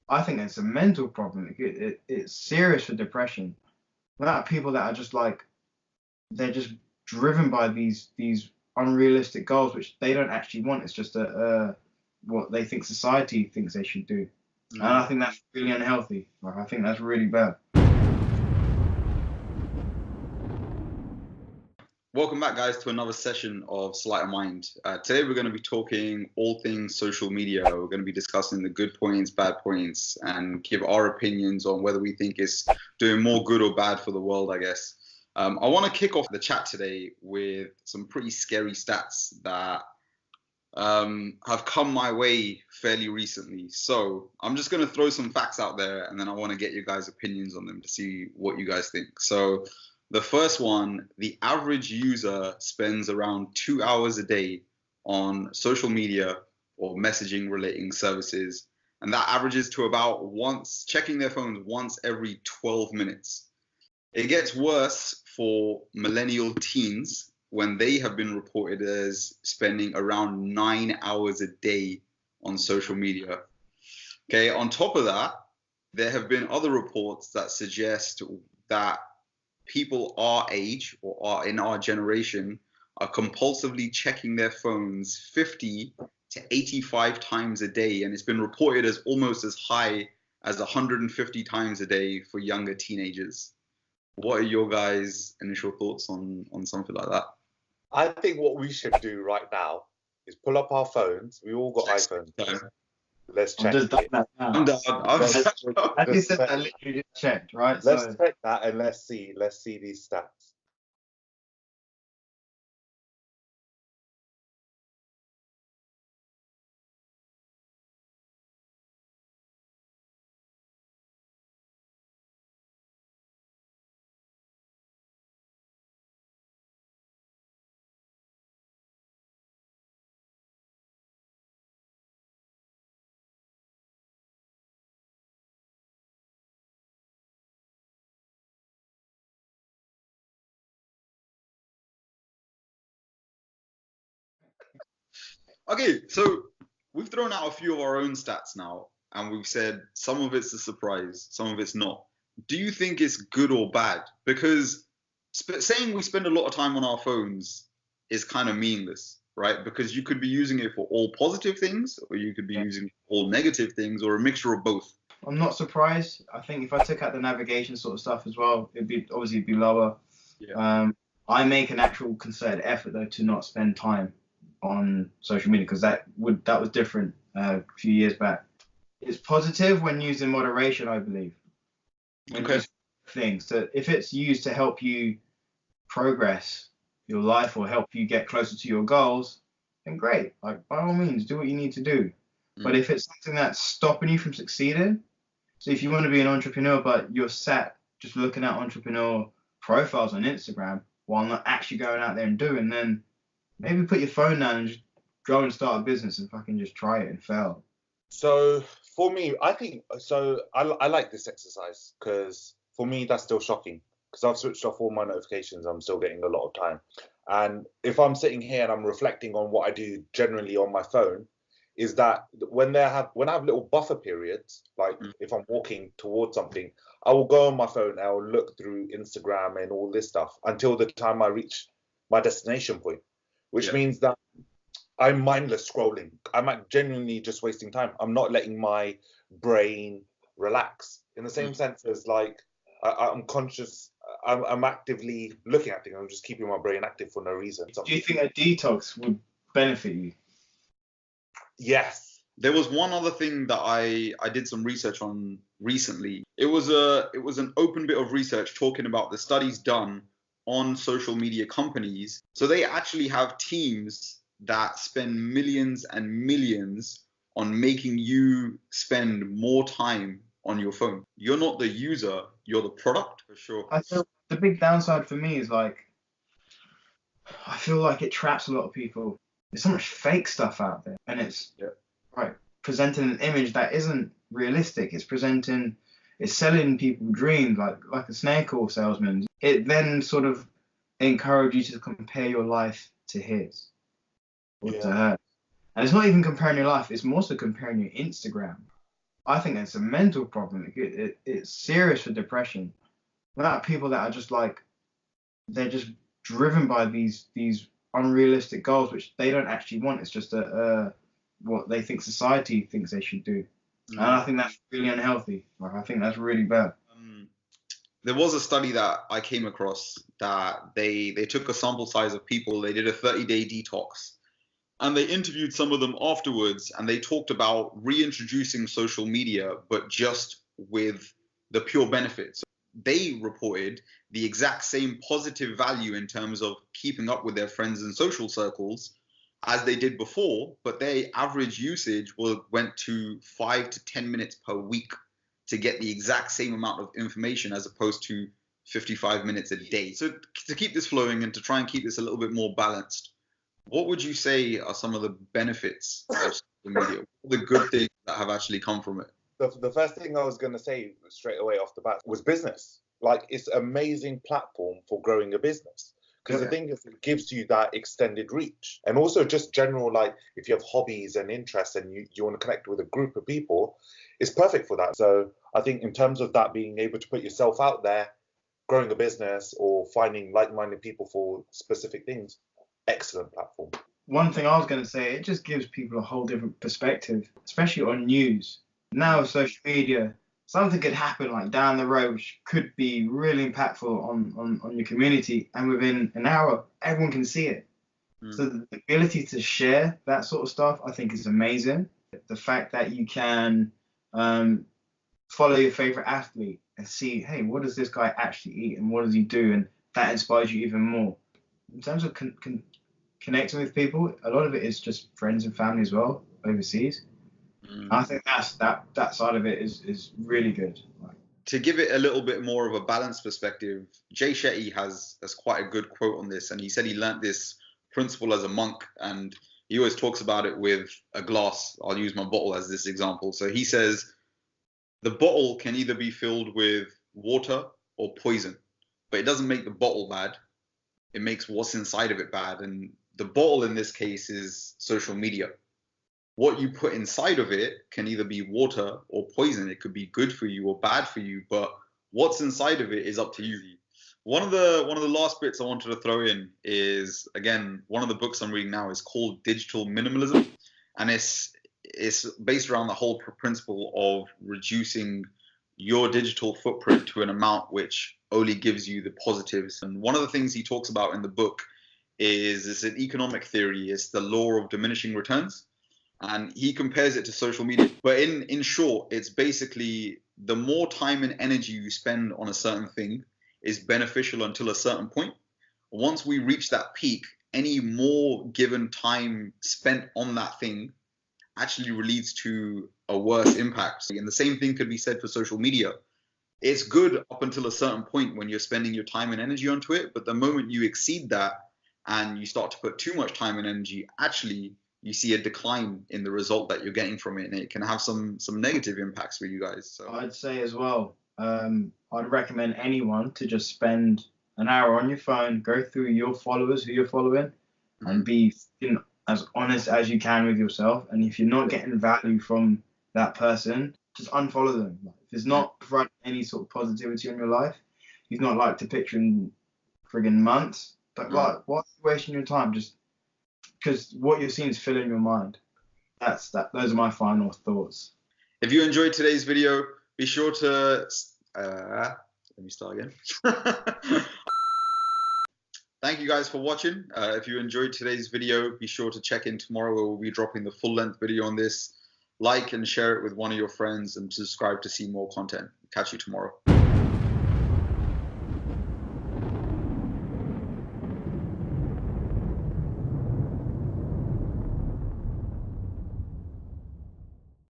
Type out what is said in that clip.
I think it's a mental problem. It's serious for depression. The amount of people that are just like they're just driven by these unrealistic goals, which they don't actually want. It's just a what they think society thinks they should do, and I Mm. think that's really unhealthy. Like, I think that's really bad. Welcome back, guys, to another session of Sleight of Mind. Today, we're going to be talking all things social media. We're going to be discussing the good points, bad points, and give our opinions on whether we think it's doing more good or bad for the world, I guess. I want to kick off the chat today with some pretty scary stats that have come my way fairly recently. So I'm just going to throw some facts out there, and then I want to get your guys' opinions on them to see what you guys think. So the first one, the average user spends around 2 hours a day on social media or messaging relating services, and that averages to about once checking their phones once every 12 minutes. It gets worse for millennial teens when they have been reported as spending around 9 hours a day on social media. Okay, on top of that, there have been other reports that suggest that people our age or are in our generation are compulsively checking their phones 50 to 85 times a day, and it's been reported as almost as high as 150 times a day for younger teenagers. What are your guys' initial thoughts on something like that? I think what we should do right now is pull up our phones. We all got Check iPhones. screen time. Let's I'm check just done it. that I'm now. down. I'm Let's, down. As you let's said, check, I literally just checked, right? let's So check that and let's see. Let's see these stats. Okay, so we've thrown out a few of our own stats now, and we've said some of it's a surprise, some of it's not. Do you think it's good or bad? Because saying we spend a lot of time on our phones is kind of meaningless, right? Because you could be using it for all positive things, or you could be yeah, using it for all negative things, or a mixture of both. I'm not surprised. I think if I took out the navigation sort of stuff as well, it'd be lower. Yeah. Um, I make an actual concerted effort though to not spend time on social media because that was different a few years back. It's positive when used in moderation, I believe. When Okay. used for things, so if it's used to help you progress your life or help you get closer to your goals, then great. Like, by all means, do what you need to do. But Mm. if it's something that's stopping you from succeeding, so if you want to be an entrepreneur, but you're sat just looking at entrepreneur profiles on Instagram while not actually going out there and doing, then maybe put your phone down and just go and start a business and fucking just try it and fail. So for me, I think so. I like this exercise because for me that's still shocking because I've switched off all my notifications. I'm still getting a lot of time, and if I'm sitting here and I'm reflecting on what I do generally on my phone, is that when I have little buffer periods, like Mm. if I'm walking towards something, I will go on my phone. I will look through Instagram and all this stuff until the time I reach my destination point, which Yeah. means that I'm mindless scrolling. I'm genuinely just wasting time. I'm not letting my brain relax in the Mm. same sense as like I'm conscious. I'm actively looking at things. I'm just keeping my brain active for no reason. Do you think a detox would benefit you? Yes. There was one other thing that I did some research on recently. It was an open bit of research talking about the studies done on social media companies. So they actually have teams that spend millions and millions on making you spend more time on your phone. You're not the user, you're the product for sure. I feel the big downside for me is like I feel like it traps a lot of people. There's so much fake stuff out there, and it's Yeah. right presenting an image that isn't realistic. It's selling people dreams like a snake oil salesman. It then sort of encourages you to compare your life to his or to Yeah. her. And it's not even comparing your life, it's more so comparing your Instagram. I think it's a mental problem. It's serious for depression. There are people that are just like, they're just driven by these unrealistic goals which they don't actually want. It's just what they think society thinks they should do. And I think that's really unhealthy. Like, I think that's really bad. There was a study that I came across that they took a sample size of people. They did a 30-day detox, and they interviewed some of them afterwards, and they talked about reintroducing social media, but just with the pure benefits. They reported the exact same positive value in terms of keeping up with their friends and social circles as they did before, but their average usage went to 5 to 10 minutes per week to get the exact same amount of information as opposed to 55 minutes a day. So to keep this flowing and to try and keep this a little bit more balanced, what would you say are some of the benefits of social media? What are the good things that have actually come from it? The first thing I was going to say straight away off the bat was business. Like, it's an amazing platform for growing a business. Because the thing is, it gives you that extended reach. And also just general, like, if you have hobbies and interests and you want to connect with a group of people, it's perfect for that. So I think in terms of that, being able to put yourself out there, growing a business or finding like-minded people for specific things, excellent platform. One thing I was going to say, it just gives people a whole different perspective, especially on news. Now with social media, something could happen like down the road which could be really impactful on your community, and within an hour everyone can see it. So the ability to share that sort of stuff, I think, is amazing. The fact that you can follow your favorite athlete and see, hey, what does this guy actually eat and what does he do, and that inspires you even more. In terms of connecting with people, a lot of it is just friends and family as well overseas. I think that side of it is really good. To give it a little bit more of a balanced perspective, Jay Shetty has quite a good quote on this, and he said he learnt this principle as a monk, and he always talks about it with a glass. I'll use my bottle as this example. So he says the bottle can either be filled with water or poison, but it doesn't make the bottle bad. It makes what's inside of it bad, and the bottle in this case is social media. What you put inside of it can either be water or poison. It could be good for you or bad for you, but what's inside of it is up to you. One of the last bits I wanted to throw in is, again, one of the books I'm reading now is called Digital Minimalism, and it's based around the whole principle of reducing your digital footprint to an amount which only gives you the positives. And one of the things he talks about in the book is it's an economic theory. It's the law of diminishing returns. And he compares it to social media. But in short, it's basically the more time and energy you spend on a certain thing is beneficial until a certain point. Once we reach that peak, any more given time spent on that thing actually leads to a worse impact. And the same thing could be said for social media. It's good up until a certain point when you're spending your time and energy onto it. But the moment you exceed that and you start to put too much time and energy, actually you see a decline in the result that you're getting from it, and it can have some negative impacts for you guys. So I'd say as well, I'd recommend anyone to just spend an hour on your phone, go through your followers, who you're following, and be as honest as you can with yourself. And if you're not getting value from that person, just unfollow them. If it's not providing any sort of positivity in your life, you've not liked a picture in friggin' months, but like, why are you wasting your time? Just because what you're seeing is filling your mind. Those are my final thoughts. If you enjoyed today's video, be sure to let me start again. Thank you guys for watching. If you enjoyed today's video, be sure to check in tomorrow where we'll be dropping the full-length video on this. Like and share it with one of your friends and subscribe to see more content. Catch you tomorrow.